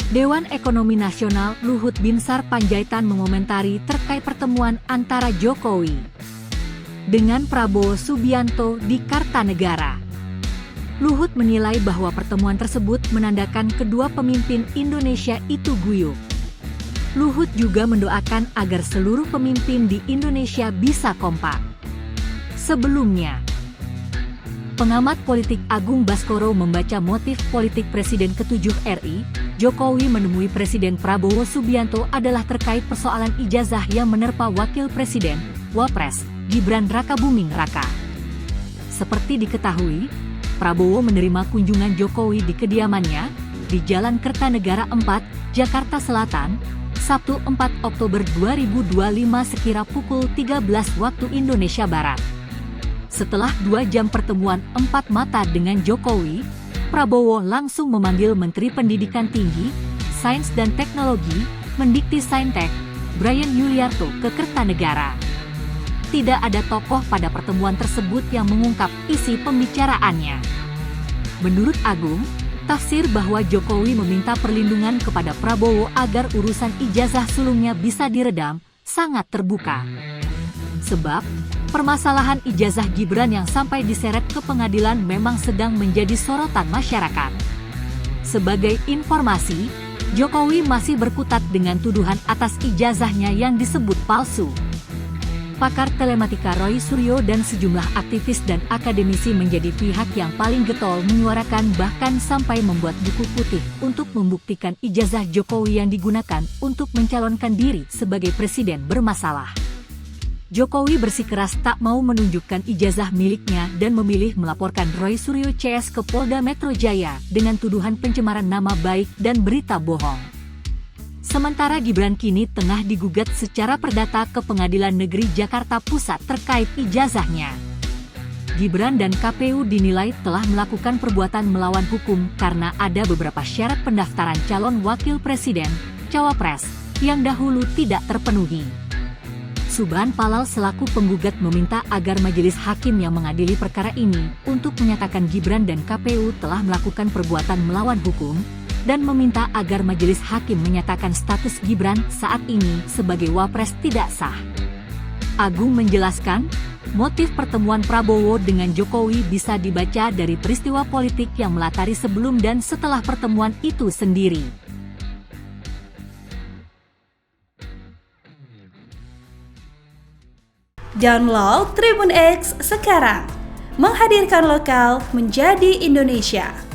Dewan Ekonomi Nasional Luhut Binsar Panjaitan mengomentari terkait pertemuan antara Jokowi dengan Prabowo Subianto di Kartanegara. Luhut menilai bahwa pertemuan tersebut menandakan kedua pemimpin Indonesia itu guyup. Luhut juga mendoakan agar seluruh pemimpin di Indonesia bisa kompak. Sebelumnya, pengamat politik Agung Baskoro membaca motif politik Presiden ke-7 RI, Jokowi menemui Presiden Prabowo Subianto adalah terkait persoalan ijazah yang menerpa Wakil Presiden, Wapres, Gibran Rakabuming Raka. Seperti diketahui, Prabowo menerima kunjungan Jokowi di kediamannya, di Jalan Kertanegara 4, Jakarta Selatan, Sabtu 4 Oktober 2025 sekira pukul 13 waktu Indonesia Barat. Setelah 2 jam pertemuan empat mata dengan Jokowi, Prabowo langsung memanggil Menteri Pendidikan Tinggi, Sains dan Teknologi, Mendikti-Saintek, Bryan Yuliarto ke Kertanegara. Tidak ada tokoh pada pertemuan tersebut yang mengungkap isi pembicaraannya. Menurut Agung, tafsir bahwa Jokowi meminta perlindungan kepada Prabowo agar urusan ijazah sulungnya bisa diredam, sangat terbuka. Sebab, permasalahan ijazah Gibran yang sampai diseret ke pengadilan memang sedang menjadi sorotan masyarakat. Sebagai informasi, Jokowi masih berkutat dengan tuduhan atas ijazahnya yang disebut palsu. Pakar telematika Roy Suryo dan sejumlah aktivis dan akademisi menjadi pihak yang paling getol menyuarakan bahkan sampai membuat buku putih untuk membuktikan ijazah Jokowi yang digunakan untuk mencalonkan diri sebagai presiden bermasalah. Jokowi bersikeras tak mau menunjukkan ijazah miliknya dan memilih melaporkan Roy Suryo CS ke Polda Metro Jaya dengan tuduhan pencemaran nama baik dan berita bohong. Sementara Gibran kini tengah digugat secara perdata ke Pengadilan Negeri Jakarta Pusat terkait ijazahnya. Gibran dan KPU dinilai telah melakukan perbuatan melawan hukum karena ada beberapa syarat pendaftaran calon wakil presiden, cawapres, yang dahulu tidak terpenuhi. Subhan Palal selaku penggugat meminta agar majelis hakim yang mengadili perkara ini untuk menyatakan Gibran dan KPU telah melakukan perbuatan melawan hukum, dan meminta agar majelis hakim menyatakan status Gibran saat ini sebagai wapres tidak sah. Agung menjelaskan, motif pertemuan Prabowo dengan Jokowi bisa dibaca dari peristiwa politik yang melatari sebelum dan setelah pertemuan itu sendiri. Download Tribun X sekarang, menghadirkan lokal menjadi Indonesia.